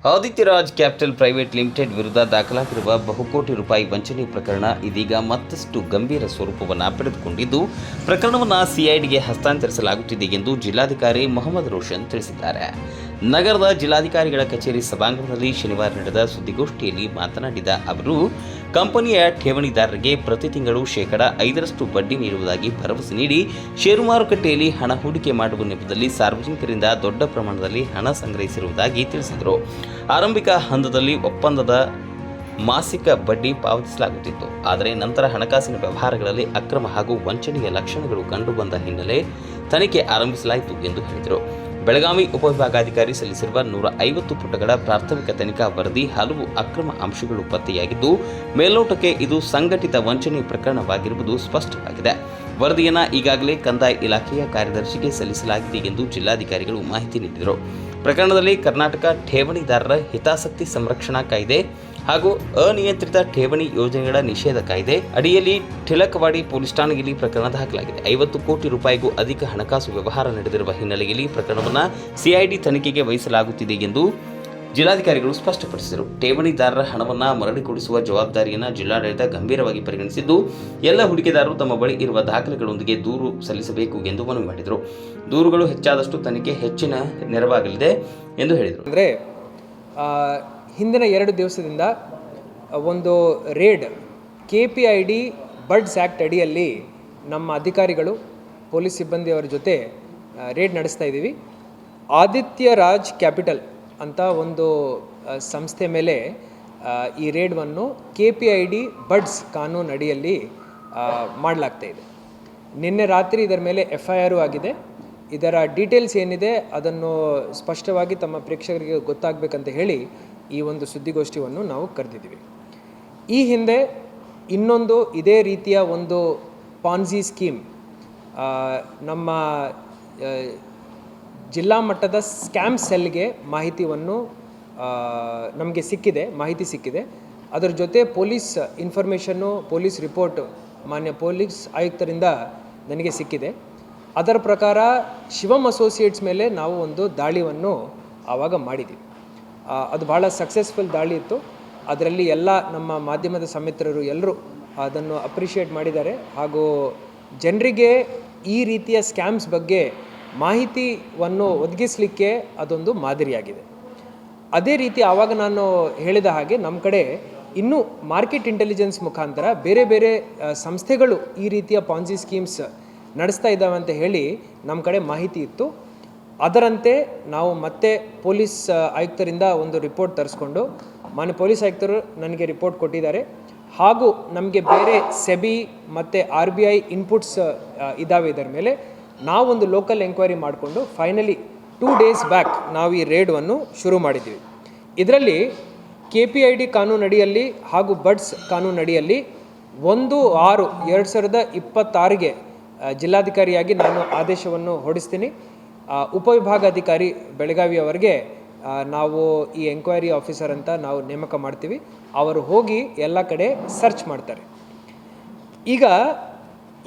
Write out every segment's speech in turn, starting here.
ಆದಿತ್ಯರಾಜ್ capital private limited ವಿರುದ್ಧ ದಾಖಲಾಗಿರುವ ಬಹುಕೋಟಿ ರೂಪಾಯಿ ವಂಚನೆ ಪ್ರಕರಣ ಇದೀಗ ಮತ್ತಷ್ಟು ಗಂಭೀರ ಸ್ವರೂಪವನ್ನು ಪಡೆದುಕೊಂಡಿದ್ದು ಪ್ರಕರಣವನ್ನು ಸಿಐಡಿಗೆ ಹಸ್ತಾಂತರಿಸಲಾಗುತ್ತಿದೆ ಎಂದು ಜಿಲ್ಲಾಧಿಕಾರಿ ಮೊಹಮ್ಮದ್ ರೋಷನ್ ತಿಳಿಸಿದ್ದಾರೆ. ನಗರದ ಜಿಲ್ಲಾಧಿಕಾರಿಗಳ ಕಚೇರಿ ಸಭಾಂಗಣದಲ್ಲಿ ಶನಿವಾರ ನಡೆದ ಸುದ್ದಿಗೋಷ್ಠಿಯಲ್ಲಿ ಮಾತನಾಡಿದ ಅವರು, ಕಂಪನಿಯ ಠೇವಣಿದಾರರಿಗೆ ಪ್ರತಿ ತಿಂಗಳು ಶೇಕಡ 5% ಬಡ್ಡಿ ನೀಡುವುದಾಗಿ ಭರವಸೆ ನೀಡಿ ಷೇರು ಮಾರುಕಟ್ಟೆಯಲ್ಲಿ ಹಣ ಹೂಡಿಕೆ ಮಾಡುವ ನೆಪದಲ್ಲಿ ಸಾರ್ವಜನಿಕರಿಂದ ದೊಡ್ಡ ಪ್ರಮಾಣದಲ್ಲಿ ಹಣ ಸಂಗ್ರಹಿಸಿರುವುದಾಗಿ ತಿಳಿಸಿದರು. ಆರಂಭಿಕ ಹಂತದಲ್ಲಿ ಒಪ್ಪಂದದ ಮಾಸಿಕ ಬಡ್ಡಿ ಪಾವತಿಸಲಾಗುತ್ತಿತ್ತು. ಆದರೆ ನಂತರ ಹಣಕಾಸಿನ ವ್ಯವಹಾರಗಳಲ್ಲಿ ಅಕ್ರಮ ಹಾಗೂ ವಂಚನೆಯ ಲಕ್ಷಣಗಳು ಕಂಡುಬಂದ ಹಿನ್ನೆಲೆ ತನಿಖೆ ಆರಂಭಿಸಲಾಯಿತು ಎಂದು ಹೇಳಿದರು. ಬೆಳಗಾವಿ ಉಪವಿಭಾಗಾಧಿಕಾರಿ ಸಲ್ಲಿಸಿರುವ 150 ಪುಟಗಳ ಪ್ರಾಥಮಿಕ ತನಿಖಾ ವರದಿ ಹಲವು ಅಕ್ರಮ ಅಂಶಗಳು ಪತ್ತೆಯಾಗಿದ್ದು, ಮೇಲ್ನೋಟಕ್ಕೆ ಇದು ಸಂಘಟಿತ ವಂಚನೆ ಪ್ರಕರಣವಾಗಿರುವುದು ಸ್ಪಷ್ಟವಾಗಿದೆ. ವರದಿಯನ್ನು ಈಗಾಗಲೇ ಕಂದಾಯ ಇಲಾಖೆಯ ಕಾರ್ಯದರ್ಶಿಗೆ ಸಲ್ಲಿಸಲಾಗಿದೆ ಎಂದು ಜಿಲ್ಲಾಧಿಕಾರಿಗಳು ಮಾಹಿತಿ ನೀಡಿದರು. ಪ್ರಕರಣದಲ್ಲಿ ಕರ್ನಾಟಕ ಠೇವಣಿದಾರರ ಹಿತಾಸಕ್ತಿ ಸಂರಕ್ಷಣಾ ಕಾಯ್ದೆ ಹಾಗೂ ಅನಿಯಂತ್ರಿತ ಠೇವಣಿ ಯೋಜನೆಗಳ ನಿಷೇಧ ಕಾಯ್ದೆ ಅಡಿಯಲ್ಲಿ ಟಿಳಕವಾಡಿ ಪೊಲೀಸ್ ಠಾಣೆಯಲ್ಲಿ ಪ್ರಕರಣ ದಾಖಲಾಗಿದೆ. 50 ಕೋಟಿ ರೂಪಾಯಿಗೂ ಅಧಿಕ ಹಣಕಾಸು ವ್ಯವಹಾರ ನಡೆದಿರುವ ಹಿನ್ನೆಲೆಯಲ್ಲಿ ಪ್ರಕರಣವನ್ನು ಸಿಐಡಿ ತನಿಖೆಗೆ ವಹಿಸಲಾಗುತ್ತಿದೆ ಎಂದು ಜಿಲ್ಲಾಧಿಕಾರಿಗಳು ಸ್ಪಷ್ಟಪಡಿಸಿದರು. ಠೇವಣಿದಾರರ ಹಣವನ್ನು ಮರಳಿಕೊಡಿಸುವ ಜವಾಬ್ದಾರಿಯನ್ನು ಜಿಲ್ಲಾಡಳಿತ ಗಂಭೀರವಾಗಿ ಪರಿಗಣಿಸಿದ್ದು, ಎಲ್ಲ ಹೂಡಿಕೆದಾರರು ತಮ್ಮ ಬಳಿ ಇರುವ ದಾಖಲೆಗಳೊಂದಿಗೆ ದೂರು ಸಲ್ಲಿಸಬೇಕು ಎಂದು ಮನವಿ ಮಾಡಿದರು. ದೂರುಗಳು ಹೆಚ್ಚಾದಷ್ಟು ತನಿಖೆ ಹೆಚ್ಚಿನ ನೆರವಾಗಲಿದೆ ಎಂದು ಹೇಳಿದರು. ಅಂದರೆ ಹಿಂದಿನ 2 ದಿವಸದಿಂದ ಒಂದು ರೇಡ್ KPID ಬಡ್ಸ್ ಆ್ಯಕ್ಟ್ ಅಡಿಯಲ್ಲಿ ನಮ್ಮ ಅಧಿಕಾರಿಗಳು ಪೊಲೀಸ್ ಸಿಬ್ಬಂದಿಯವರ ಜೊತೆ ರೇಡ್ ನಡೆಸ್ತಾ ಇದ್ದೀವಿ. ಆದಿತ್ಯ ರಾಜ್ ಕ್ಯಾಪಿಟಲ್ ಅಂತ ಒಂದು ಸಂಸ್ಥೆ ಮೇಲೆ ಈ ರೇಡ್ವನ್ನು KPID ಬಡ್ಸ್ ಕಾನೂನು ಅಡಿಯಲ್ಲಿ ಮಾಡಲಾಗ್ತಾ ಇದೆ. ನಿನ್ನೆ ರಾತ್ರಿ ಇದರ ಮೇಲೆ FIR ಆಗಿದೆ. ಇದರ ಡೀಟೇಲ್ಸ್ ಏನಿದೆ ಅದನ್ನು ಸ್ಪಷ್ಟವಾಗಿ ತಮ್ಮ ಪ್ರೇಕ್ಷಕರಿಗೆ ಗೊತ್ತಾಗಬೇಕಂತ ಹೇಳಿ ಈ ಒಂದು ಸುದ್ದಿಗೋಷ್ಠಿಯನ್ನು ನಾವು ಕರೆದಿದ್ದೀವಿ. ಈ ಹಿಂದೆ ಇನ್ನೊಂದು ಇದೇ ರೀತಿಯ ಒಂದು ಪಾನ್ಜಿ ಸ್ಕೀಮ್ ನಮ್ಮ ಜಿಲ್ಲಾ ಮಟ್ಟದ ಸ್ಕ್ಯಾಮ್ ಸೆಲ್ಗೆ ಮಾಹಿತಿ ಸಿಕ್ಕಿದೆ. ಅದರ ಜೊತೆ ಪೊಲೀಸ್ ಇನ್ಫಾರ್ಮೇಷನ್ನು, ಪೊಲೀಸ್ ರಿಪೋರ್ಟ್ ಮಾನ್ಯ ಪೊಲೀಸ್ ಆಯುಕ್ತರಿಂದ ನನಗೆ ಸಿಕ್ಕಿದೆ. ಅದರ ಪ್ರಕಾರ ಶಿವಮ್ ಅಸೋಸಿಯೇಟ್ಸ್ ಮೇಲೆ ನಾವು ಒಂದು ದಾಳಿಯನ್ನು ಆವಾಗ ಮಾಡಿದ್ದೀವಿ. ಅದು ಭಾಳ ಸಕ್ಸಸ್ಫುಲ್ ದಾಳಿ ಇತ್ತು. ಅದರಲ್ಲಿ ಎಲ್ಲ ನಮ್ಮ ಮಾಧ್ಯಮದ ಸಮಿತ್ರರು ಎಲ್ಲರೂ ಅದನ್ನು ಅಪ್ರಿಷಿಯೇಟ್ ಮಾಡಿದ್ದಾರೆ. ಹಾಗೂ ಜನರಿಗೆ ಈ ರೀತಿಯ ಸ್ಕ್ಯಾಮ್ಸ್ ಬಗ್ಗೆ ಮಾಹಿತಿಯನ್ನು ಒದಗಿಸಲಿಕ್ಕೆ ಅದೊಂದು ಮಾದರಿಯಾಗಿದೆ. ಅದೇ ರೀತಿ ಆವಾಗ ನಾನು ಹೇಳಿದ ಹಾಗೆ ನಮ್ಮ ಕಡೆ ಇನ್ನೂ ಮಾರ್ಕೆಟ್ ಇಂಟೆಲಿಜೆನ್ಸ್ ಮುಖಾಂತರ ಬೇರೆ ಬೇರೆ ಸಂಸ್ಥೆಗಳು ಈ ರೀತಿಯ ಪಾನ್ಜಿ ಸ್ಕೀಮ್ಸ್ ನಡೆಸ್ತಾ ಇದ್ದಾವೆ ಅಂತ ಹೇಳಿ ನಮ್ಮ ಕಡೆ ಮಾಹಿತಿ ಇತ್ತು. ಅದರಂತೆ ನಾವು ಮತ್ತೆ ಪೊಲೀಸ್ ಆಯುಕ್ತರಿಂದ ಒಂದು ರಿಪೋರ್ಟ್ ತರಿಸ್ಕೊಂಡು ಮಾನ್ಯ ಪೊಲೀಸ್ ಆಯುಕ್ತರು ನನಗೆ ರಿಪೋರ್ಟ್ ಕೊಟ್ಟಿದ್ದಾರೆ. ಹಾಗೂ ನಮಗೆ ಬೇರೆ ಸೆಬಿ ಮತ್ತು RBI ಇನ್ಪುಟ್ಸ್ ಇದ್ದಾವೆ. ಇದರ ಮೇಲೆ ನಾವೊಂದು ಲೋಕಲ್ ಎಂಕ್ವೈರಿ ಮಾಡಿಕೊಂಡು ಫೈನಲಿ 2 ಡೇಸ್ ಬ್ಯಾಕ್ ನಾವು ಈ ರೇಡನ್ನು ಶುರು ಮಾಡಿದ್ದೀವಿ. ಇದರಲ್ಲಿ KPID ಕಾನೂನು ಅಡಿಯಲ್ಲಿ ಹಾಗೂ ಬಡ್ಸ್ ಕಾನೂನು ಅಡಿಯಲ್ಲಿ 1/6/2026ಗೆ ಜಿಲ್ಲಾಧಿಕಾರಿಯಾಗಿ ನಾನು ಆದೇಶವನ್ನು ಹೊರಡಿಸ್ತೀನಿ. ಉಪವಿಭಾಗಾಧಿಕಾರಿ ಬೆಳಗಾವಿಯವರಿಗೆ ನಾವು ಈ ಎಂಕ್ವೈರಿ ಆಫೀಸರ್ ಅಂತ ನಾವು ನೇಮಕ ಮಾಡ್ತೀವಿ. ಅವರು ಹೋಗಿ ಎಲ್ಲ ಕಡೆ ಸರ್ಚ್ ಮಾಡ್ತಾರೆ. ಈಗ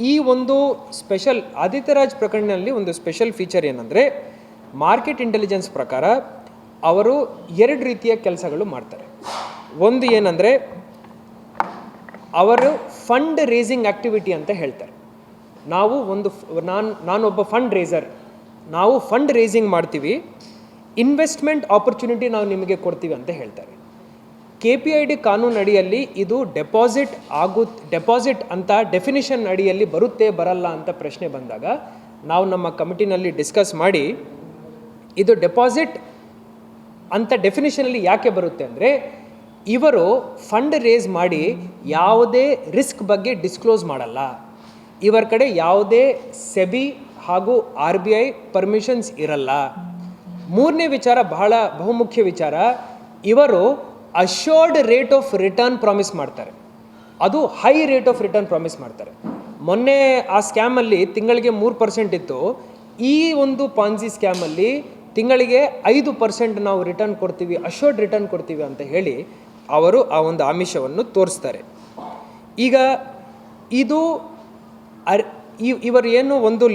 ಈ ಒಂದು ಸ್ಪೆಷಲ್ ಆದಿತ್ಯರಾಜ್ ಪ್ರಕರಣದಲ್ಲಿ ಒಂದು ಸ್ಪೆಷಲ್ ಫೀಚರ್ ಏನಂದರೆ, ಮಾರ್ಕೆಟ್ ಇಂಟೆಲಿಜೆನ್ಸ್ ಪ್ರಕಾರ ಅವರು 2 ರೀತಿಯ ಕೆಲಸಗಳು ಮಾಡ್ತಾರೆ. ಒಂದು ಏನಂದರೆ, ಅವರು ಫಂಡ್ ರೇಸಿಂಗ್ ಆ್ಯಕ್ಟಿವಿಟಿ ಅಂತ ಹೇಳ್ತಾರೆ. ನಾನೊಬ್ಬ ಫಂಡ್ ರೇಸರ್, ನಾವು ಫಂಡ್ ರೇಸಿಂಗ್ ಮಾಡ್ತೀವಿ, ಇನ್ವೆಸ್ಟ್ಮೆಂಟ್ ಆಪರ್ಚುನಿಟಿ ನಾವು ನಿಮಗೆ ಕೊಡ್ತೀವಿ ಅಂತ ಹೇಳ್ತಾರೆ. KPID ಕಾನೂನು ಅಡಿಯಲ್ಲಿ ಇದು ಡೆಪಾಸಿಟ್ ಅಂತ ಡೆಫಿನಿಷನ್ ಅಡಿಯಲ್ಲಿ ಬರಲ್ಲ ಅಂತ ಪ್ರಶ್ನೆ ಬಂದಾಗ ನಾವು ನಮ್ಮ ಕಮಿಟಿನಲ್ಲಿ ಡಿಸ್ಕಸ್ ಮಾಡಿ, ಇದು ಡೆಪಾಸಿಟ್ ಅಂತ ಡೆಫಿನಿಷನಲ್ಲಿ ಯಾಕೆ ಬರುತ್ತೆ ಅಂದರೆ, ಇವರು ಫಂಡ್ ರೇಸ್ ಮಾಡಿ ಯಾವುದೇ ರಿಸ್ಕ್ ಬಗ್ಗೆ ಡಿಸ್ಕ್ಲೋಸ್ ಮಾಡಲ್ಲ. ಇವರ ಕಡೆ ಯಾವುದೇ ಸೆಬಿ ಹಾಗೂ RBI ಪರ್ಮಿಷನ್ಸ್ ಇರಲ್ಲ. ಮೂರನೇ ವಿಚಾರ, ಬಹುಮುಖ್ಯ ವಿಚಾರ, ಇವರು assured rate of return promise ಮಾಡ್ತಾರೆ. ಅದು high rate of return promise ಮಾಡ್ತಾರೆ. ಮೊನ್ನೆ ಆ ಸ್ಕ್ಯಾಮಲ್ಲಿ ತಿಂಗಳಿಗೆ 3% ಇತ್ತು. ಈ ಒಂದು ಪಾನ್ಜಿ ಸ್ಕ್ಯಾಮಲ್ಲಿ ತಿಂಗಳಿಗೆ 5% ನಾವು ರಿಟರ್ನ್ ಕೊಡ್ತೀವಿ, ಅಶ್ಯೂರ್ಡ್ ರಿಟರ್ನ್ ಕೊಡ್ತೀವಿ ಅಂತ ಹೇಳಿ ಅವರು ಆ ಒಂದು ಆಮಿಷವನ್ನು ತೋರಿಸ್ತಾರೆ. ಈಗ ಇದು ಇವರು ಏನು ಒಂದು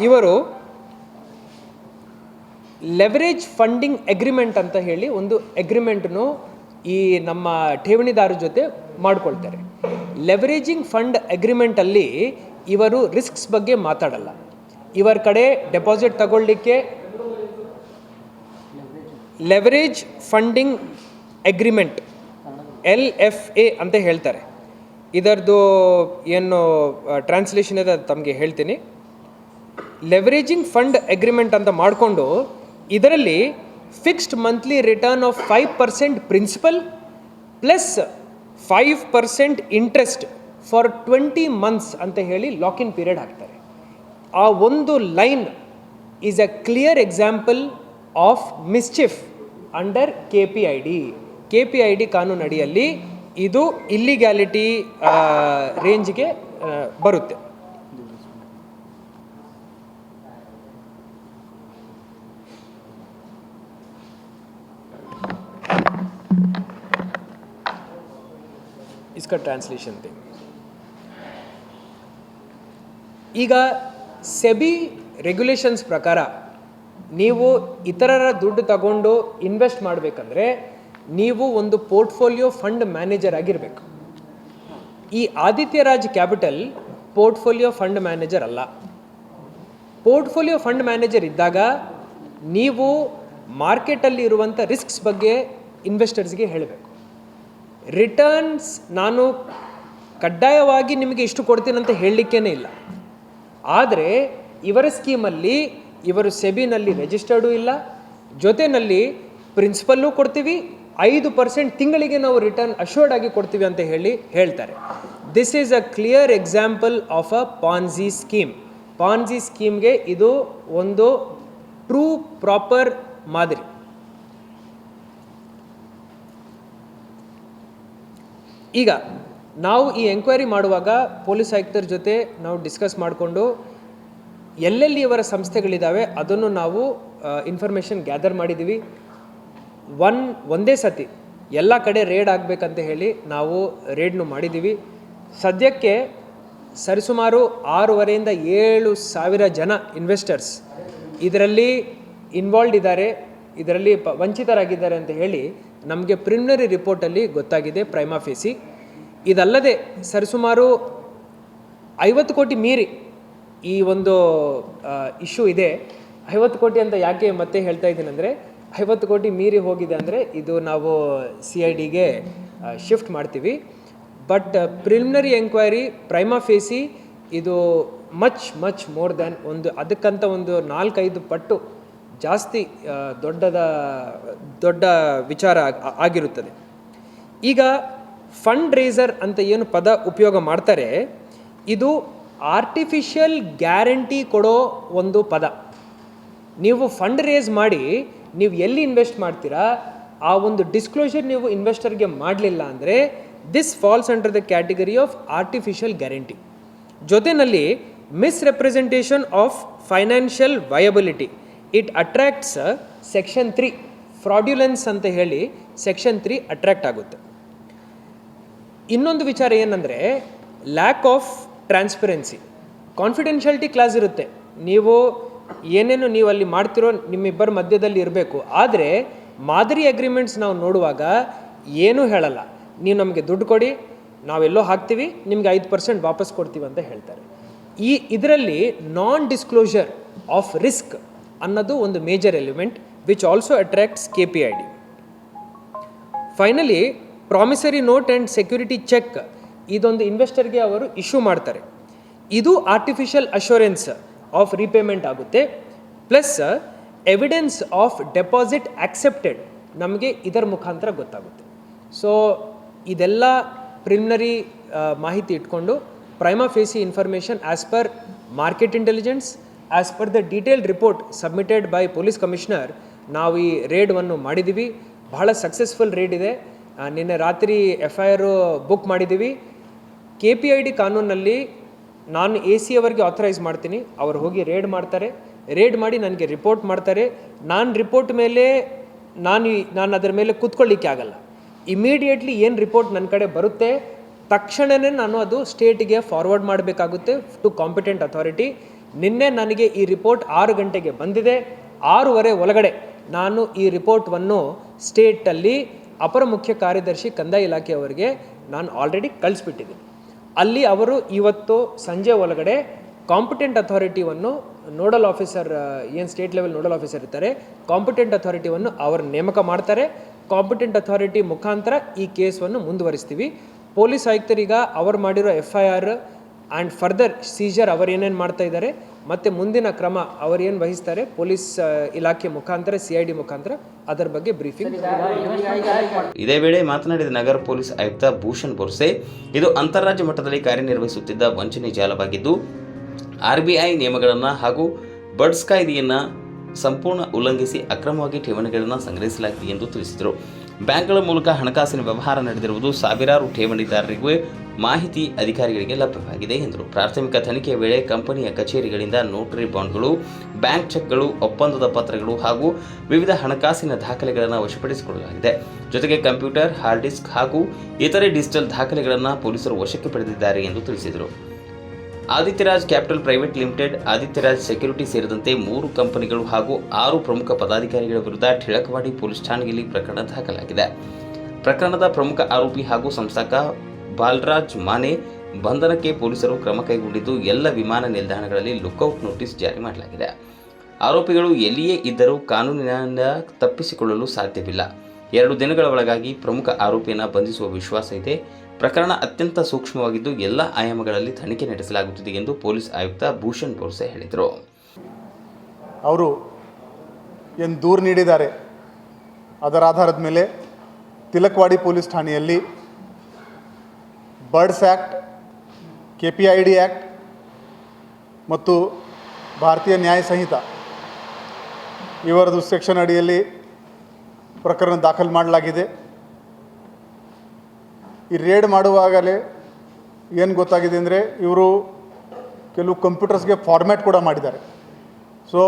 ಇವರು ಲೆವರೇಜ್ ಫಂಡಿಂಗ್ ಅಗ್ರಿಮೆಂಟ್ ಅಂತ ಹೇಳಿ ಒಂದು ಅಗ್ರಿಮೆಂಟನ್ನು ಈ ನಮ್ಮ ಠೇವಣಿದಾರ ಜೊತೆ ಮಾಡ್ಕೊಳ್ತಾರೆ. ಲೆವರೇಜಿಂಗ್ ಫಂಡ್ ಅಗ್ರಿಮೆಂಟಲ್ಲಿ ಇವರು ರಿಸ್ಕ್ಸ್ ಬಗ್ಗೆ ಮಾತಾಡಲ್ಲ. ಇವರ ಕಡೆ ಡೆಪಾಸಿಟ್ ತಗೊಳ್ಳಿಕ್ಕೆ ಲೆವರೇಜ್ ಫಂಡಿಂಗ್ ಅಗ್ರಿಮೆಂಟ್ LFA ಅಂತ ಹೇಳ್ತಾರೆ. ಇದರದ್ದು ಏನು ಟ್ರಾನ್ಸ್ಲೇಷನ್ ಇದೆ ಅದು ತಮಗೆ ಹೇಳ್ತೀನಿ. ಲೆವರೇಜಿಂಗ್ ಫಂಡ್ ಅಗ್ರಿಮೆಂಟ್ ಅಂತ ಮಾಡಿಕೊಂಡು ಇದರಲ್ಲಿ fixed monthly return of 5% principal plus 5% interest for 20 months ಅಂತ ಹೇಳಿ ಲಾಕ್-ಇನ್ ಪೀರಿಯಡ್ ಹಾಕ್ತಾರೆ. ಆ ಒಂದು line is a clear example of mischief under KPID ಕಾನೂನು ಅಡಿಯಲ್ಲಿ ಇದು ಇಲ್ಲಿಗ್ಯಾಲಿಟಿ ರೇಂಜ್ಗೆ ಬರುತ್ತೆ. इसका ट्रांसलेशन थे. ಈಗ ಸೆಬಿ ರೆಗ್ಯುಲೇಷನ್ಸ್ ಪ್ರಕಾರ ನೀವು ಇತರರ ದುಡ್ಡು ತಗೊಂಡು ಇನ್ವೆಸ್ಟ್ ಮಾಡಬೇಕಂದ್ರೆ ನೀವು ಒಂದು ಪೋರ್ಟ್ಫೋಲಿಯೋ ಫಂಡ್ ಮ್ಯಾನೇಜರ್ ಆಗಿರಬೇಕು. ಈ Aditya Raj capital portfolio fund manager ಅಲ್ಲ. ಪೋರ್ಟ್ಫೋಲಿಯೋ ಫಂಡ್ ಮ್ಯಾನೇಜರ್ ಇದ್ದಾಗ ನೀವು ಮಾರ್ಕೆಟಲ್ಲಿ ಇರುವಂಥ ರಿಸ್ಕ್ಸ್ ಬಗ್ಗೆ ಇನ್ವೆಸ್ಟರ್ಸ್ಗೆ ಹೇಳಬೇಕು. ರಿಟರ್ನ್ಸ್ ನಾನು ಕಡ್ಡಾಯವಾಗಿ ನಿಮಗೆ ಇಷ್ಟು ಕೊಡ್ತೀನಂತ ಹೇಳಲಿಕ್ಕೇ ಇಲ್ಲ. ಆದರೆ ಇವರ ಸ್ಕೀಮಲ್ಲಿ ಇವರು ಸೆಬಿನಲ್ಲಿ ರಿಜಿಸ್ಟರ್ಡು ಇಲ್ಲ, ಜೊತೆಯಲ್ಲಿ ಪ್ರಿನ್ಸಿಪಲ್ಲು ಕೊಡ್ತೀವಿ, 5% ತಿಂಗಳಿಗೆ ನಾವು ರಿಟರ್ನ್ ಅಶ್ಯೂರ್ಡ್ ಆಗಿ ಕೊಡ್ತೀವಿ ಅಂತ ಹೇಳ್ತಾರೆ. This is a clear example of a Ponzi scheme. Ponzi ಸ್ಕೀಮ್ಗೆ ಇದು ಒಂದು ಟ್ರೂ ಪ್ರಾಪರ್ ಮಾದರಿ. ಈಗ ನಾವು ಈ ಎಂಕ್ವೈರಿ ಮಾಡುವಾಗ ಪೊಲೀಸ್ ಆಯುಕ್ತರ ಜೊತೆ ನಾವು ಡಿಸ್ಕಸ್ ಮಾಡಿಕೊಂಡು ಎಲ್ಲೆಲ್ಲಿ ಇವರ ಸಂಸ್ಥೆಗಳಿದ್ದಾವೆ ಅದನ್ನು ನಾವು ಇನ್ಫಾರ್ಮೇಷನ್ ಗ್ಯಾದರ್ ಮಾಡಿದ್ದೀವಿ. ಒಂದೇ ಸತಿ ಎಲ್ಲ ಕಡೆ ರೇಡ್ ಆಗಬೇಕಂತ ಹೇಳಿ ನಾವು ರೇಡ್ನು ಮಾಡಿದ್ದೀವಿ. ಸದ್ಯಕ್ಕೆ ಸರಿಸುಮಾರು 6,500 to 7,000 ಜನ ಇನ್ವೆಸ್ಟರ್ಸ್ ಇದರಲ್ಲಿ ಇನ್ವಾಲ್ವ್ಡ್ ಇದ್ದಾರೆ, ಇದರಲ್ಲಿ ವಂಚಿತರಾಗಿದ್ದಾರೆ ಅಂತ ಹೇಳಿ ನಮಗೆ ಪ್ರಿಲಿಮಿನರಿ ರಿಪೋರ್ಟಲ್ಲಿ ಗೊತ್ತಾಗಿದೆ ಪ್ರೈಮಾ ಫೇಸಿ. ಇದಲ್ಲದೆ ಸರಿಸುಮಾರು 50 ಕೋಟಿ ಮೀರಿ ಈ ಒಂದು ಇಶ್ಯೂ ಇದೆ. 50 ಕೋಟಿ ಅಂತ ಯಾಕೆ ಮತ್ತೆ ಹೇಳ್ತಾ ಇದ್ದೀನಿ ಅಂದರೆ 50 ಕೋಟಿ ಮೀರಿ ಹೋಗಿದೆ ಅಂದರೆ ಇದು ನಾವು CIDಗೆ ಶಿಫ್ಟ್ ಮಾಡ್ತೀವಿ. ಬಟ್ ಪ್ರಿಲಿಮಿನರಿ ಎಂಕ್ವೈರಿ ಪ್ರೈಮಾ ಫೇಸಿ ಇದು ಮಚ್ ಮೋರ್ ದ್ಯಾನ್ ಅದಕ್ಕಂತ ಒಂದು 4-5 ಪಟ್ಟು ಜಾಸ್ತಿ ದೊಡ್ಡ ವಿಚಾರ ಆಗಿರುತ್ತದೆ. ಈಗ ಫಂಡ್ ರೇಸರ್ ಅಂತ ಏನು ಪದ ಉಪಯೋಗ ಮಾಡ್ತಾರೆ ಇದು ಆರ್ಟಿಫಿಷಿಯಲ್ ಗ್ಯಾರಂಟಿ ಕೊಡೋ ಒಂದು ಪದ. ನೀವು ಫಂಡ್ ರೇಸ್ ಮಾಡಿ ನೀವು ಎಲ್ಲಿ ಇನ್ವೆಸ್ಟ್ ಮಾಡ್ತೀರಾ ಆ ಒಂದು ಡಿಸ್ಕ್ಲೋಷರ್ ನೀವು ಇನ್ವೆಸ್ಟರ್ಗೆ ಮಾಡಲಿಲ್ಲ ಅಂದರೆ this falls under the category of artificial guarantee. ಜೊತೆಯಲ್ಲಿ misrepresentation of financial viability it attracts section 3 fraudulence ಅಂತ ಹೇಳಿ ಸೆಕ್ಷನ್ 3 ಅಟ್ರಾಕ್ಟ್ ಆಗುತ್ತೆ. ಇನ್ನೊಂದು ವಿಚಾರ ಏನಂದರೆ lack of transparency. Confidentiality clause ಇರುತ್ತೆ, ನೀವು ಏನೇನು ನೀವು ಅಲ್ಲಿ ಮಾಡ್ತಿರೋ ನಿಮ್ಮಿಬ್ಬರ ಮಧ್ಯದಲ್ಲಿ ಇರಬೇಕು. ಆದರೆ ಮಾದರಿ ಅಗ್ರಿಮೆಂಟ್ಸ್ ನಾವು ನೋಡುವಾಗ ಏನೂ ಹೇಳಲ್ಲ, ನೀವು ನಮಗೆ ದುಡ್ಡು ಕೊಡಿ ನಾವೆಲ್ಲೋ ಹಾಕ್ತೀವಿ ನಿಮಗೆ 5% ವಾಪಸ್ ಕೊಡ್ತೀವಿ ಅಂತ ಹೇಳ್ತಾರೆ. ಇದರಲ್ಲಿ ನಾನ್ ಡಿಸ್ಕ್ಲೋಷರ್ ಆಫ್ ರಿಸ್ಕ್ ಅನ್ನೋದು ಒಂದು major element which also attracts KPID. Finally promissory note and security check ಇದೊಂದು ಇನ್ವೆಸ್ಟರ್ಗೆ ಅವರು ಇಶ್ಯೂ ಮಾಡ್ತಾರೆ. ಇದು ಆರ್ಟಿಫಿಷಿಯಲ್ ಅಶ್ಯೂರೆನ್ಸ್ ಆಫ್ ರೀಪೇಮೆಂಟ್ ಆಗುತ್ತೆ. Plus evidence of deposit accepted ನಮಗೆ ಇದರ ಮುಖಾಂತರ ಗೊತ್ತಾಗುತ್ತೆ. ಸೊ ಇದೆಲ್ಲ ಪ್ರಿಲಿಮಿನರಿ ಮಾಹಿತಿ ಇಟ್ಕೊಂಡು prima facie information as per market intelligence as per the detailed report submitted by police commissioner ನಾವು ಈ ರೇಡನ್ನು ಮಾಡಿದ್ದೀವಿ. ಬಹಳ ಸಕ್ಸಸ್ಫುಲ್ ರೇಡ್ ಇದೆ. ನಿನ್ನೆ ರಾತ್ರಿ FIR ಬುಕ್ ಮಾಡಿದ್ದೀವಿ. KPID ಕಾನೂನಲ್ಲಿ ನಾನು AC ಅವರಿಗೆ ಆಥರೈಸ್ ಮಾಡ್ತೀನಿ, ಅವರು ಹೋಗಿ ರೇಡ್ ಮಾಡ್ತಾರೆ, ರೇಡ್ ಮಾಡಿ ನನಗೆ ರಿಪೋರ್ಟ್ ಮಾಡ್ತಾರೆ. ನಾನು ರಿಪೋರ್ಟ್ ಮೇಲೆ ನಾನು ಅದರ ಮೇಲೆ ಕೂತ್ಕೊಳ್ಳಿಕ್ಕೆ ಆಗಲ್ಲ. ಇಮಿಡಿಯೇಟ್ಲಿ ಏನು ರಿಪೋರ್ಟ್ ನನ್ನ ಕಡೆ ಬರುತ್ತೆ ತಕ್ಷಣವೇ ನಾನು ಅದು ಸ್ಟೇಟಿಗೆ ಫಾರ್ವರ್ಡ್ ಮಾಡಬೇಕಾಗುತ್ತೆ ಟು ಕಾಂಪಿಟೆಂಟ್ ಅಥಾರಿಟಿ. ನಿನ್ನೆ ನನಗೆ ಈ ರಿಪೋರ್ಟ್ 6 ಗಂಟೆಗೆ ಬಂದಿದೆ. 6:30 ಒಳಗಡೆ ನಾನು ಈ ರಿಪೋರ್ಟನ್ನು ಸ್ಟೇಟಲ್ಲಿ ಅಪರ ಮುಖ್ಯ ಕಾರ್ಯದರ್ಶಿ ಕಂದಾಯ ಇಲಾಖೆಯವರಿಗೆ ನಾನು ಆಲ್ರೆಡಿ ಕಳಿಸ್ಬಿಟ್ಟಿದ್ದೀನಿ. ಅಲ್ಲಿ ಅವರು ಇವತ್ತು ಸಂಜೆ ಒಳಗಡೆ ಕಾಂಪಿಟೆಂಟ್ ಅಥಾರಿಟಿಯನ್ನು ನೋಡಲ್ ಆಫೀಸರ್ ಏನು ಸ್ಟೇಟ್ ಲೆವೆಲ್ ನೋಡಲ್ ಆಫೀಸರ್ ಇರ್ತಾರೆ, ಕಾಂಪಿಟೆಂಟ್ ಅಥಾರಿಟಿಯನ್ನು ಅವರು ನೇಮಕ ಮಾಡ್ತಾರೆ. ಕಾಂಪಿಟೆಂಟ್ ಅಥಾರಿಟಿ ಮುಖಾಂತರ ಈ ಕೇಸನ್ನು ಮುಂದುವರಿಸ್ತೀವಿ. ಪೊಲೀಸ್ ಆಯುಕ್ತರೀಗ ಅವರು ಮಾಡಿರೋ FIR ಆ್ಯಂಡ್ ಫರ್ದರ್ ಸೀಜರ್ ಅವರು ಏನೇನು ಮಾಡ್ತಾ ಇದ್ದಾರೆ ಮತ್ತು ಮುಂದಿನ ಕ್ರಮ ಅವರೇನು ವಹಿಸ್ತಾರೆ ಪೊಲೀಸ್ ಇಲಾಖೆ ಮುಖಾಂತರ CID ಮುಖಾಂತರ ಅದರ ಬಗ್ಗೆ ಬ್ರೀಫಿಂಗ್. ಇದೇ ವೇಳೆ ಮಾತನಾಡಿದ ನಗರ ಪೊಲೀಸ್ ಆಯುಕ್ತ ಭೂಷಣ್ ಬೋರ್ಸೆ, ಇದು ಅಂತಾರಾಜ್ಯ ಮಟ್ಟದಲ್ಲಿ ಕಾರ್ಯನಿರ್ವಹಿಸುತ್ತಿದ್ದ ವಂಚನೆ ಜಾಲವಾಗಿದ್ದು RBI ನಿಯಮಗಳನ್ನು ಹಾಗೂ ಬಡ್ಸ್ ಕಾಯ್ದೆಯನ್ನು ಸಂಪೂರ್ಣ ಉಲ್ಲಂಘಿಸಿ ಅಕ್ರಮವಾಗಿ ಠೇವಣಿಗಳನ್ನು ಸಂಗ್ರಹಿಸಲಾಗಿದೆ ಎಂದು ತಿಳಿಸಿದರು. ಬ್ಯಾಂಕ್ಗಳ ಮೂಲಕ ಹಣಕಾಸಿನ ವ್ಯವಹಾರ ನಡೆದಿರುವುದು ಸಾವಿರಾರು ಠೇವಣಿದಾರರಿಗೆ ಮಾಹಿತಿ ಅಧಿಕಾರಿಗಳಿಗೆ ಲಭ್ಯವಾಗಿದೆ ಎಂದರು. ಪ್ರಾಥಮಿಕ ತನಿಖೆಯ ವೇಳೆ ಕಂಪನಿಯ ಕಚೇರಿಗಳಿಂದ ನೋಟರಿ ಬಾಂಡ್ಗಳು, ಬ್ಯಾಂಕ್ ಚೆಕ್ಗಳು, ಒಪ್ಪಂದದ ಪತ್ರಗಳು ಹಾಗೂ ವಿವಿಧ ಹಣಕಾಸಿನ ದಾಖಲೆಗಳನ್ನು ವಶಪಡಿಸಿಕೊಳ್ಳಲಾಗಿದೆ. ಜೊತೆಗೆ ಕಂಪ್ಯೂಟರ್, ಹಾರ್ಡ್ ಡಿಸ್ಕ್ ಹಾಗೂ ಇತರೆ ಡಿಜಿಟಲ್ ದಾಖಲೆಗಳನ್ನು ಪೊಲೀಸರು ವಶಕ್ಕೆ ಪಡೆದಿದ್ದಾರೆ ಎಂದು ತಿಳಿಸಿದರು. ಆದಿತ್ಯರಾಜ್ ಕ್ಯಾಪಿಟಲ್ ಪ್ರೈವೇಟ್ ಲಿಮಿಟೆಡ್, ಆದಿತ್ಯರಾಜ್ ಸೆಕ್ಯೂರಿಟಿ ಸೇರಿದಂತೆ 3 ಕಂಪನಿಗಳು ಹಾಗೂ 6 ಪ್ರಮುಖ ಪದಾಧಿಕಾರಿಗಳ ವಿರುದ್ಧ ಟಿಳಕವಾಡಿ ಪೊಲೀಸ್ ಠಾಣೆಯಲ್ಲಿ ಪ್ರಕರಣ ದಾಖಲಾಗಿದೆ. ಪ್ರಕರಣದ ಪ್ರಮುಖ ಆರೋಪಿ ಹಾಗೂ ಸಂಸ್ಥಾಪಕ ಬಾಲರಾಜ್ ಮಾನೆ ಬಂಧನಕ್ಕೆ ಪೊಲೀಸರು ಕ್ರಮ ಕೈಗೊಂಡಿದ್ದು ಎಲ್ಲ ವಿಮಾನ ನಿಲ್ದಾಣಗಳಲ್ಲಿ ಲುಕ್ಔಟ್ ನೋಟಿಸ್ ಜಾರಿ ಮಾಡಲಾಗಿದೆ. ಆರೋಪಿಗಳು ಎಲ್ಲಿಯೇ ಇದ್ದರೂ ಕಾನೂನಿನಿಂದ ತಪ್ಪಿಸಿಕೊಳ್ಳಲು ಸಾಧ್ಯವಿಲ್ಲ. 2 ದಿನಗಳ ಒಳಗಾಗಿ ಪ್ರಮುಖ ಆರೋಪಿಯನ್ನು ಬಂಧಿಸುವ ವಿಶ್ವಾಸ ಇದೆ. ಪ್ರಕರಣ ಅತ್ಯಂತ ಸೂಕ್ಷ್ಮವಾಗಿದ್ದು ಎಲ್ಲ ಆಯಾಮಗಳಲ್ಲಿ ತನಿಖೆ ನಡೆಸಲಾಗುತ್ತಿದೆ ಎಂದು ಪೊಲೀಸ್ ಆಯುಕ್ತ ಭೂಷಣ್ ಬೋರ್ಸೆ ಹೇಳಿದರು. ಅವರು ಏನು ದೂರು ನೀಡಿದ್ದಾರೆ ಅದರ ಆಧಾರದ ಮೇಲೆ ತಿಲಕವಾಡಿ ಪೊಲೀಸ್ ಠಾಣೆಯಲ್ಲಿ ಬರ್ಡ್ಸ್ ಆ್ಯಕ್ಟ್, KPID ಆ್ಯಕ್ಟ್ ಮತ್ತು ಭಾರತೀಯ ನ್ಯಾಯ ಸಂಹಿತಾ ಇವರದು ಸೆಕ್ಷನ್ ಅಡಿಯಲ್ಲಿ ಪ್ರಕರಣ ದಾಖಲು ಮಾಡಲಾಗಿದೆ. ಈ ರೇಡ್ ಮಾಡುವಾಗಲೇ ಏನು ಗೊತ್ತಾಗಿದೆ ಅಂದರೆ ಇವರು ಕೆಲವು ಕಂಪ್ಯೂಟರ್ಸ್ಗೆ ಫಾರ್ಮ್ಯಾಟ್ ಕೂಡ ಮಾಡಿದ್ದಾರೆ. ಸೊ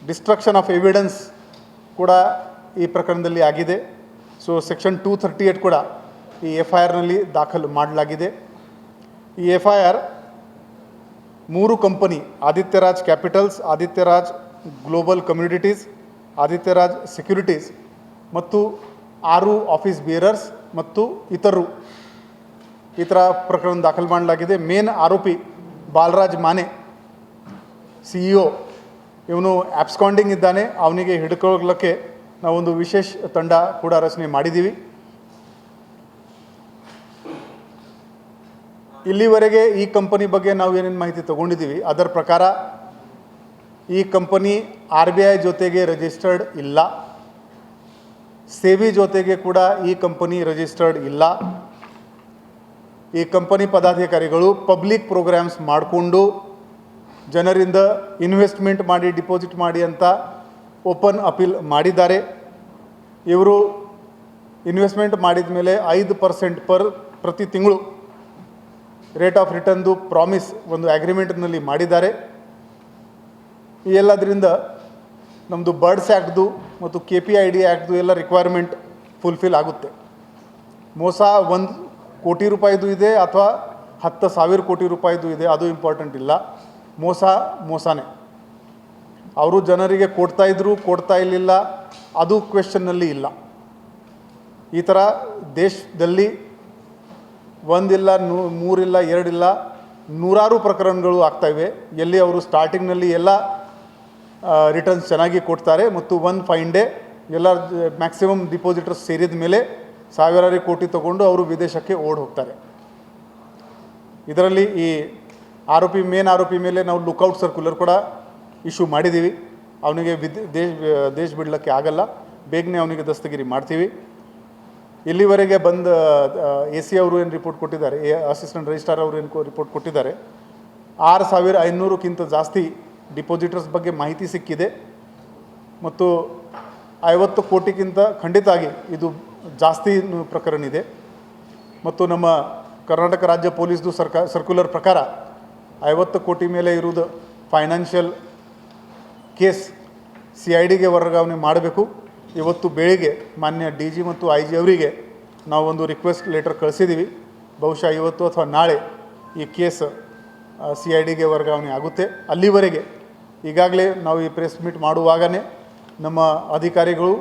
ಡಿಸ್ಟ್ರಕ್ಷನ್ ಆಫ್ ಎವಿಡೆನ್ಸ್ ಕೂಡ ಈ ಪ್ರಕರಣದಲ್ಲಿ ಆಗಿದೆ. ಸೊ ಸೆಕ್ಷನ್ 238 ಕೂಡ ಈ FIRನಲ್ಲಿ ದಾಖಲು ಮಾಡಲಾಗಿದೆ. ಈ FIR 3 company, Adityaraj capitals, Adityaraj global communities, Adityaraj securities ಮತ್ತು 6 ಆಫೀಸ್ ಬೇರರ್ಸ್ ಮತ್ತು ಇತರರು ಈ ಥರ ಪ್ರಕರಣ ದಾಖಲು ಮಾಡಲಾಗಿದೆ. ಮೇನ್ ಆರೋಪಿ ಬಾಲರಾಜ್ ಮಾನೆ CEO, ಇವನು ಆಬ್ಸ್ಕಾಂಡಿಂಗ್ ಇದ್ದಾನೆ. ಅವನಿಗೆ ಹಿಡ್ಕೊಳ್ಳೋಕ್ಕೆ ನಾವೊಂದು ವಿಶೇಷ ತಂಡ ಕೂಡ ರಚನೆ ಮಾಡಿದ್ದೀವಿ. ಇಲ್ಲಿವರೆಗೆ ಈ ಕಂಪನಿ ಬಗ್ಗೆ ನಾವು ಏನೇನು ಮಾಹಿತಿ ತೊಗೊಂಡಿದ್ದೀವಿ ಅದರ ಪ್ರಕಾರ ಈ ಕಂಪನಿ RBI ಜೊತೆಗೆ ರಿಜಿಸ್ಟರ್ಡ್ ಇಲ್ಲ, ಸೇಬಿ ಜೊತೆಗೆ ಕೂಡ ಈ ಕಂಪನಿ ರಿಜಿಸ್ಟರ್ಡ್ ಇಲ್ಲ. ಈ ಕಂಪನಿ ಪದಾಧಿಕಾರಿಗಳು ಪಬ್ಲಿಕ್ ಪ್ರೋಗ್ರಾಮ್ಸ್ ಮಾಡಿಕೊಂಡು ಜನರಿಂದ ಇನ್ವೆಸ್ಟ್ಮೆಂಟ್ ಮಾಡಿ ಡಿಪಾಸಿಟ್ ಮಾಡಿ ಅಂತ ಓಪನ್ ಅಪೀಲ್ ಮಾಡಿದ್ದಾರೆ. ಇವರು ಇನ್ವೆಸ್ಟ್ಮೆಂಟ್ ಮಾಡಿದ ಮೇಲೆ 5% ಪ್ರತಿ ತಿಂಗಳು ರೇಟ್ ಆಫ್ ರಿಟರ್ನ್ದು ಪ್ರಾಮಿಸ್ ಒಂದು ಅಗ್ರಿಮೆಂಟ್ನಲ್ಲಿ ಮಾಡಿದ್ದಾರೆ. ಈ ಎಲ್ಲದರಿಂದ ನಮ್ಮದು ಬರ್ಡ್ಸ್ ಆ್ಯಕ್ಟ್ದು ಮತ್ತು KPID ಆ್ಯಕ್ಟ್ದು ಎಲ್ಲ ರಿಕ್ವೈರ್ಮೆಂಟ್ ಫುಲ್ಫಿಲ್ ಆಗುತ್ತೆ. ಮೋಸ 1 ಕೋಟಿ ರೂಪಾಯಿದು ಇದೆ ಅಥವಾ 10,000 ಕೋಟಿ ರೂಪಾಯಿದು ಇದೆ, ಅದು ಇಂಪಾರ್ಟೆಂಟ್ ಇಲ್ಲ. ಮೋಸನೇ. ಅವರು ಜನರಿಗೆ ಕೊಡ್ತಾಯಿದ್ರು, ಕೊಡ್ತಾ ಇರಲಿಲ್ಲ, ಅದು ಕ್ವೆಶ್ಚನ್ನಲ್ಲಿ ಇಲ್ಲ. ಈ ಥರ ದೇಶದಲ್ಲಿ 1 ಇಲ್ಲ, 3 ಇಲ್ಲ, 2 ಇಲ್ಲ, ನೂರಾರು ಪ್ರಕರಣಗಳು ಆಗ್ತಾಯಿವೆ ಎಲ್ಲಿ ಅವರು ಸ್ಟಾರ್ಟಿಂಗ್ನಲ್ಲಿ ಎಲ್ಲ ರಿಟರ್ನ್ಸ್ ಚೆನ್ನಾಗಿ ಕೊಡ್ತಾರೆ ಮತ್ತು ಒಂದು ಫೈನ್ ಡೇ ಎಲ್ಲ ಮ್ಯಾಕ್ಸಿಮಮ್ ಡಿಪಾಸಿಟರ್ಸ್ ಸೇರಿದ ಮೇಲೆ ಸಾವಿರಾರು ಕೋಟಿ ತೊಗೊಂಡು ಅವರು ವಿದೇಶಕ್ಕೆ ಓಡಿ ಹೋಗ್ತಾರೆ. ಇದರಲ್ಲಿ ಈ ಮೇನ್ ಆರೋಪಿ ಮೇಲೆ ನಾವು ಲುಕ್ಔಟ್ ಸರ್ಕ್ಯುಲರ್ ಕೂಡ ಇಶ್ಯೂ ಮಾಡಿದ್ದೀವಿ. ಅವನಿಗೆ ದೇಶ ಬಿಡಲಿಕ್ಕೆ ಆಗಲ್ಲ, ಬೇಗನೆ ಅವನಿಗೆ ದಸ್ತಗಿರಿ ಮಾಡ್ತೀವಿ. ಇಲ್ಲಿವರೆಗೆ ಬಂದ AC ಅವರು ಏನು ರಿಪೋರ್ಟ್ ಕೊಟ್ಟಿದ್ದಾರೆ, ಅಸಿಸ್ಟೆಂಟ್ ರಿಜಿಸ್ಟ್ರಾರ್ ಅವರು ಏನು ರಿಪೋರ್ಟ್ ಕೊಟ್ಟಿದ್ದಾರೆ, 6,500ಕ್ಕಿಂತ ಜಾಸ್ತಿ ಡಿಪಾಸಿಟರ್ಸ್ ಬಗ್ಗೆ ಮಾಹಿತಿ ಸಿಕ್ಕಿದೆ ಮತ್ತು 50 ಕೋಟಿಗಿಂತ ಖಂಡಿತವಾಗಿ ಇದು ಜಾಸ್ತಿ ಪ್ರಕರಣ ಇದೆ. ಮತ್ತು ನಮ್ಮ ಕರ್ನಾಟಕ ರಾಜ್ಯ ಪೊಲೀಸ್ದು ಸರ್ಕ್ಯುಲರ್ ಪ್ರಕಾರ 50 ಕೋಟಿ ಮೇಲೆ ಇರುವುದು ಫೈನಾನ್ಷಿಯಲ್ ಕೇಸ್ CIDಗೆ ವರ್ಗಾವಣೆ ಮಾಡಬೇಕು. ಇವತ್ತು ಬೆಳಿಗ್ಗೆ ಮಾನ್ಯ DG ಮತ್ತು IG ಅವರಿಗೆ ನಾವು ಒಂದು ರಿಕ್ವೆಸ್ಟ್ ಲೆಟರ್ ಕಳಿಸಿದ್ದೀವಿ. ಬಹುಶಃ ಇವತ್ತು ಅಥವಾ ನಾಳೆ ಈ ಕೇಸ್ CIDಗೆ ವರ್ಗಾವಣೆ ಆಗುತ್ತೆ. ಅಲ್ಲಿವರೆಗೆ ಈಗಾಗಲೇ ನಾವು ಈ ಪ್ರೆಸ್ ಮೀಟ್ ಮಾಡುವಾಗಲೇ ನಮ್ಮ ಅಧಿಕಾರಿಗಳು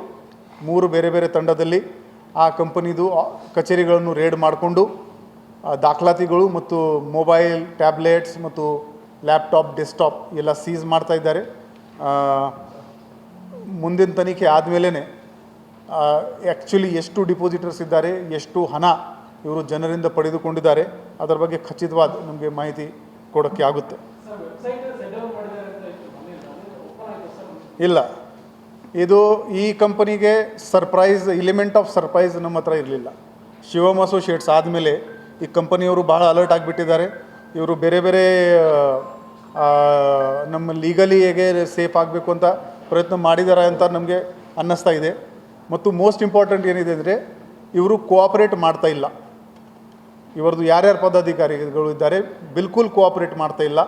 3 ಬೇರೆ ಬೇರೆ ತಂಡದಲ್ಲಿ ಆ ಕಂಪನಿದು ಕಚೇರಿಗಳನ್ನು ರೇಡ್ ಮಾಡಿಕೊಂಡು ದಾಖಲಾತಿಗಳು ಮತ್ತು ಮೊಬೈಲ್ ಟ್ಯಾಬ್ಲೆಟ್ಸ್ ಮತ್ತು ಲ್ಯಾಪ್ಟಾಪ್ ಡೆಸ್ಕ್ಟಾಪ್ ಎಲ್ಲ ಸೀಸ್ ಮಾಡ್ತಾ ಇದ್ದಾರೆ. ಮುಂದಿನ ತನಿಖೆ ಆದಮೇಲೆ ಆ್ಯಕ್ಚುಲಿ ಎಷ್ಟು ಡಿಪಾಸಿಟರ್ಸ್ ಇದ್ದಾರೆ, ಎಷ್ಟು ಹಣ ಇವರು ಜನರಿಂದ ಪಡೆದುಕೊಂಡಿದ್ದಾರೆ ಅದರ ಬಗ್ಗೆ ಖಚಿತವಾದ ನಮಗೆ ಮಾಹಿತಿ ಕೊಡೋಕ್ಕೆ ಆಗುತ್ತೆ. ಇಲ್ಲ, ಇದು ಈ ಕಂಪನಿಗೆ ಸರ್ಪ್ರೈಸ್ ಎಲಿಮೆಂಟ್ ಆಫ್ ಸರ್ಪ್ರೈಸ್ ನಮ್ಮ ಹತ್ರ ಇರಲಿಲ್ಲ. ಶಿವಮ್ ಅಸೋಸಿಯೇಟ್ಸ್ ಆದಮೇಲೆ ಈ ಕಂಪನಿಯವರು ಭಾಳ ಅಲರ್ಟ್ ಆಗಿಬಿಟ್ಟಿದ್ದಾರೆ. ಇವರು ಬೇರೆ ಬೇರೆ ನಮ್ಮ ಲೀಗಲಿ ಹೇಗೆ ಸೇಫ್ ಆಗಬೇಕು ಅಂತ ಪ್ರಯತ್ನ ಮಾಡಿದ್ದಾರೆ ಅಂತ ನಮಗೆ ಅನ್ನಿಸ್ತಾ ಇದೆ. ಮತ್ತು ಮೋಸ್ಟ್ ಇಂಪಾರ್ಟೆಂಟ್ ಏನಿದೆ ಅಂದರೆ ಇವರು ಕೋಆಪ್ರೇಟ್ ಮಾಡ್ತಾ ಇಲ್ಲ. ಇವರದು ಯಾರ್ಯಾರು ಪದಾಧಿಕಾರಿಗಳು ಇದ್ದಾರೆ ಬಿಲ್ಕುಲ್ ಕೋಆಪ್ರೇಟ್ ಮಾಡ್ತಾ ಇಲ್ಲ.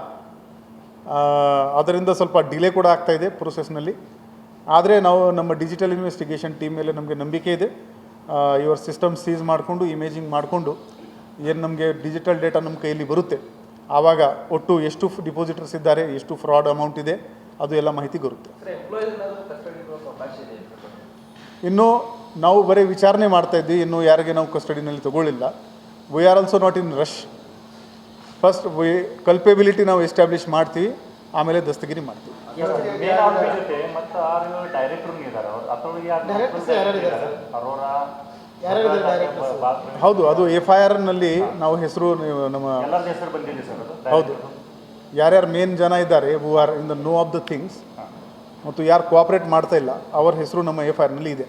ಅದರಿಂದ ಸ್ವಲ್ಪ ಡಿಲೇ ಕೂಡ ಆಗ್ತಾಯಿದೆ ಪ್ರೊಸೆಸ್ನಲ್ಲಿ. ಆದರೆ ನಾವು ನಮ್ಮ ಡಿಜಿಟಲ್ ಇನ್ವೆಸ್ಟಿಗೇಷನ್ ಟೀಮ್ ಮೇಲೆ ನಮಗೆ ನಂಬಿಕೆ ಇದೆ. ಇವರ ಸಿಸ್ಟಮ್ ಸೀಸ್ ಮಾಡಿಕೊಂಡು ಇಮೇಜಿಂಗ್ ಮಾಡಿಕೊಂಡು ಏನು ನಮಗೆ ಡಿಜಿಟಲ್ ಡೇಟಾ ನಮ್ಮ ಕೈಯಲ್ಲಿ ಬರುತ್ತೆ ಆವಾಗ ಒಟ್ಟು ಎಷ್ಟು ಡಿಪಾಸಿಟರ್ಸ್ ಇದ್ದಾರೆ, ಎಷ್ಟು ಫ್ರಾಡ್ ಅಮೌಂಟ್ ಇದೆ ಅದು ಎಲ್ಲ ಮಾಹಿತಿ ಬರುತ್ತೆ. ಇನ್ನೂ ನಾವು ಬರೀ ವಿಚಾರಣೆ ಮಾಡ್ತಾಯಿದ್ವಿ, ಇನ್ನೂ ಯಾರಿಗೆ ನಾವು ಕಸ್ಟಡಿನಲ್ಲಿ ತಗೊಳ್ಳಿಲ್ಲ. We are also not in rush. First culpability ನಾವು ಎಸ್ಟಾಬ್ಲಿಷ್ ಮಾಡ್ತೀವಿ, ಆಮೇಲೆ ದಸ್ತಗಿರಿ ಮಾಡ್ತೀವಿ. ಹೌದು, ಅದು FIR-ನಲ್ಲಿ ನಾವು ಹೆಸರು ನಮ್ಮ ಹೌದು ಯಾರ್ಯಾರು ಮೇನ್ ಜನ ಇದ್ದಾರೆ who are in the know of the things ಮತ್ತು ಯಾರು ಕೋಆಪ್ರೇಟ್ ಮಾಡ್ತಾ ಇಲ್ಲ ಅವರ ಹೆಸರು ನಮ್ಮ FIR-ನಲ್ಲಿ ಇದೆ.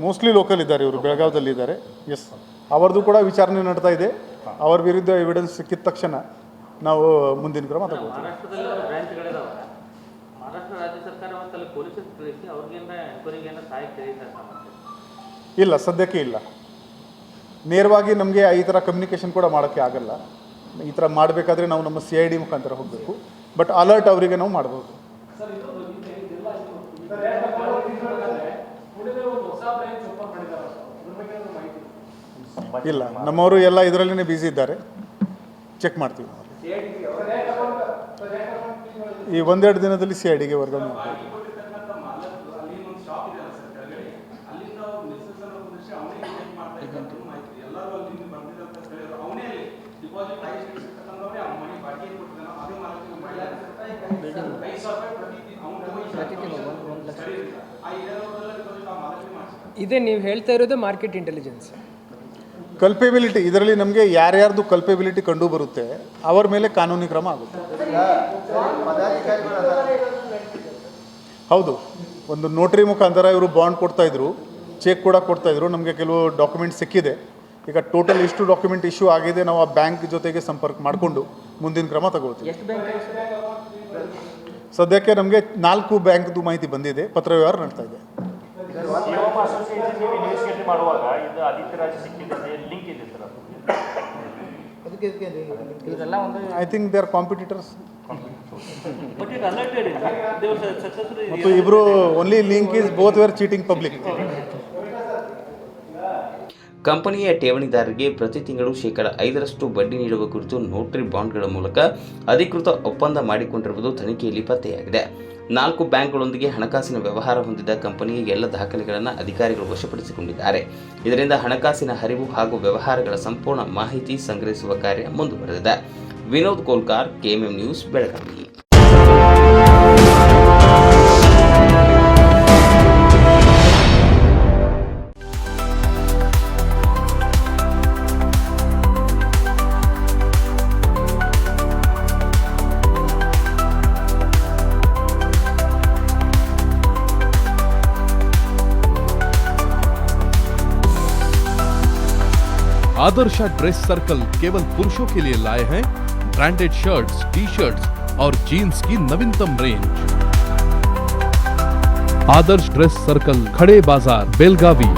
ಮೋಸ್ಟ್ಲಿ ಲೋಕಲ್ ಇದ್ದಾರೆ, ಇವರು ಬೆಳಗಾವದಲ್ಲಿ ಇದ್ದಾರೆ. ಎಸ್, ಅವರದ್ದು ಕೂಡ ವಿಚಾರಣೆ ನಡ್ತಾ ಇದೆ. ಅವರ ವಿರುದ್ಧ ಎವಿಡೆನ್ಸ್ ಸಿಕ್ಕಿದ ತಕ್ಷಣ ನಾವು ಮುಂದಿನ ಕ್ರಮ ತಗೋತೀವಿ. ಇಲ್ಲ, ಸದ್ಯಕ್ಕೆ ಇಲ್ಲ. ನೇರವಾಗಿ ನಮಗೆ ಈ ಥರ ಕಮ್ಯುನಿಕೇಷನ್ ಕೂಡ ಮಾಡೋಕ್ಕೆ ಆಗಲ್ಲ. ಈ ಥರ ಮಾಡಬೇಕಾದ್ರೆ ನಾವು ನಮ್ಮ CID ಮುಖಾಂತರ ಹೋಗಬೇಕು. ಬಟ್ ಅಲರ್ಟ್ ಅವರಿಗೆ ನಾವು ಮಾಡ್ಬೋದು. ಇಲ್ಲ, ನಮ್ಮವರು ಎಲ್ಲ ಇದರಲ್ಲೇ ಬ್ಯುಸಿ ಇದ್ದಾರೆ, ಚೆಕ್ ಮಾಡ್ತೀವಿ. ಈ 1-2 ದಿನದಲ್ಲಿ CID-ಗೆ ವರ್ಗಾವಣೆ ಮಾಡ್ತೀವಿ. ಇದೇ ನೀವು ಹೇಳ್ತಾ ಇರೋದು ಮಾರ್ಕೆಟ್ ಇಂಟೆಲಿಜೆನ್ಸ್. ಕಲ್ಪೆಬಿಲಿಟಿ ಇದರಲ್ಲಿ ನಮಗೆ ಯಾರ್ಯಾರ್ದು ಕಲ್ಪೆಬಿಲಿಟಿ ಕಂಡು ಬರುತ್ತೆ ಅವರ ಮೇಲೆ ಕಾನೂನಿ ಕ್ರಮ ಆಗುತ್ತೆ. ಹೌದು, ಒಂದು ನೋಟ್ರಿ ಮುಖಾಂತರ ಇವರು ಬಾಂಡ್ ಕೊಡ್ತಾಯಿದ್ರು, ಚೆಕ್ ಕೂಡ ಕೊಡ್ತಾಯಿದ್ರು. ನಮಗೆ ಕೆಲವು ಡಾಕ್ಯುಮೆಂಟ್ ಸಿಕ್ಕಿದೆ. ಈಗ ಟೋಟಲ್ ಎಷ್ಟು ಡಾಕ್ಯುಮೆಂಟ್ ಇಶ್ಯೂ ಆಗಿದೆ ನಾವು ಆ ಬ್ಯಾಂಕ್ ಜೊತೆಗೆ ಸಂಪರ್ಕ ಮಾಡಿಕೊಂಡು ಮುಂದಿನ ಕ್ರಮ ತಗೊಳ್ತೀವಿ. ಸದ್ಯಕ್ಕೆ ನಮಗೆ 4 ಬ್ಯಾಂಕ್ದು ಮಾಹಿತಿ ಬಂದಿದೆ, ಪತ್ರ ವ್ಯವಹಾರ ನಡ್ತಾ ಇದೆ. I think they are competitors. ಮತ್ತು ಇಬ್ಬರು only link is both were cheating public. ಕಂಪನಿಯ ಠೇವಣಿದಾರರಿಗೆ ಪ್ರತಿ ತಿಂಗಳು 5% ಬಡ್ಡಿ ನೀಡುವ ಕುರಿತು ನೋಟರಿ ಬಾಂಡ್ಗಳ ಮೂಲಕ ಅಧಿಕೃತ ಒಪ್ಪಂದ ಮಾಡಿಕೊಂಡಿರುವುದು ತನಿಖೆಯಲ್ಲಿ ಪತ್ತೆಯಾಗಿದೆ. 4 ಬ್ಯಾಂಕ್ಗಳೊಂದಿಗೆ ಹಣಕಾಸಿನ ವ್ಯವಹಾರ ಹೊಂದಿದ ಕಂಪನಿಯ ಎಲ್ಲ ದಾಖಲೆಗಳನ್ನು ಅಧಿಕಾರಿಗಳು ವಶಪಡಿಸಿಕೊಂಡಿದ್ದಾರೆ. ಇದರಿಂದ ಹಣಕಾಸಿನ ಹರಿವು ಹಾಗೂ ವ್ಯವಹಾರಗಳ ಸಂಪೂರ್ಣ ಮಾಹಿತಿ ಸಂಗ್ರಹಿಸುವ ಕಾರ್ಯ ಮುಂದುವರೆದಿದೆ. Vinod Kolkar, KMM news, Belagavi. Adarsh dress circle केवल पुरुषों के लिए लाए हैं ब्रांडेड शर्ट्स, टी-शर्ट्स और जीन्स की नवीनतम रेंज। आदर्श ड्रेस सर्कल, खड़े बाजार, बेलगावी।